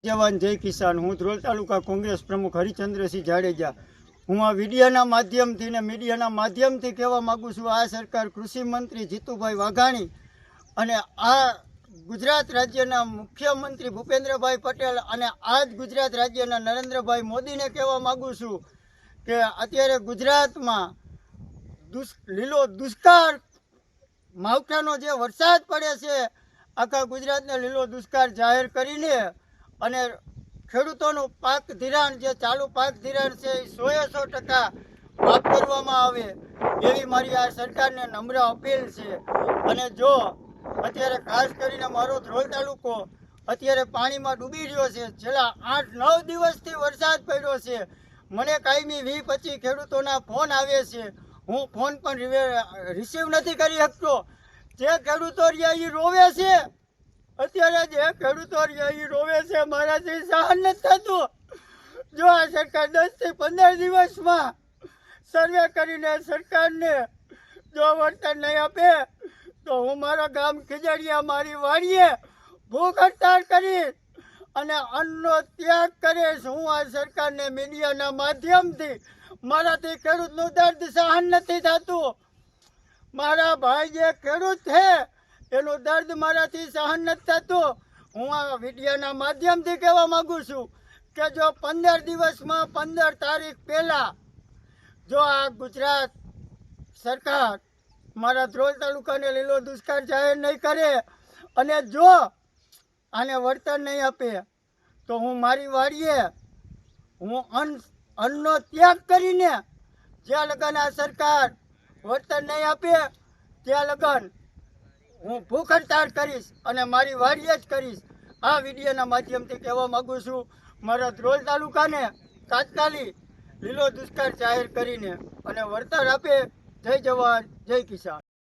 જવાન જય કિસાન। હું ધ્રોલ તાલુકા કોંગ્રેસ પ્રમુખ હરિચંદ્રસિંહ જાડેજા। હું આ વિડીયાના માધ્યમથી ને મીડિયાના માધ્યમથી કહેવા માગું છું, આ સરકાર કૃષિ મંત્રી જીતુભાઈ વાઘાણી અને આ ગુજરાત રાજ્યના મુખ્યમંત્રી ભૂપેન્દ્રભાઈ પટેલ અને આ જ ગુજરાત રાજ્યના નરેન્દ્રભાઈ મોદીને કહેવા માગું છું કે અત્યારે ગુજરાતમાં લીલો દુષ્કાળ, માવઠાનો જે વરસાદ પડે છે, આખા ગુજરાતને લીલો દુષ્કાળ જાહેર કરીને અને ખેડૂતોનું પાક ધિરાણ જે ચાલુ પાક ધિરાણ છે એ 100% માફ કરવામાં આવે એવી મારી આ સરકારને નમ્ર અપીલ છે। અને જો અત્યારે ખાસ કરીને મારો ધ્રોલ તાલુકો અત્યારે પાણીમાં ડૂબી રહ્યો છે, છેલ્લા 8-9 દિવસથી વરસાદ પડ્યો છે, મને કાયમી 20-25 ખેડૂતોના ફોન આવે છે, હું ફોન પણ રિસીવ નથી કરી શકતો। જે ખેડૂતો રહ્યા એ રોવે છે, અત્યારે જે ખેડૂતો રોવે છે, મારાથી સહન નથી થતું। જો આ સરકાર 10 થી 15 દિવસમાં સર્વે કરીને સરકારને જો વળતર નહીં આપે તો હું મારા ગામ ખીજડીયા મારી વાડીએ ભૂખ હડતાળ કરીશ અને અન્નનો ત્યાગ કરીશ। હું આ સરકારને મીડિયાના માધ્યમથી મારાથી ખેડૂતનું દર્દ સહન નથી થતું। મારા ભાઈ જે ખેડૂત છે એનું દર્દ મારાથી સહન નથી થતું। હું આ વિડીયાના માધ્યમથી કહેવા માગું છું કે જો 15 દિવસમાં 15 તારીખ પહેલાં જો આ ગુજરાત સરકાર મારા ધ્રોલ તાલુકાને લીલો દુષ્કાળ જાહેર નહીં કરે અને જો આને વળતર નહીં આપે તો હું મારી વાડીએ હું અન્નનો ત્યાગ કરીને જ્યાં લગન આ સરકાર વળતર નહીં આપે ત્યાં લગન હું ભૂખ હડતાળ કરીશ અને મારી વાડીએ જ કરીશ। આ વિડીયોના માધ્યમથી કહેવા માગું છું, મારા ધ્રોલ તાલુકાને તાત્કાલિક લીલો દુષ્કાળ જાહેર કરીને અને વળતર આપે। જય જવાન જય કિસાન।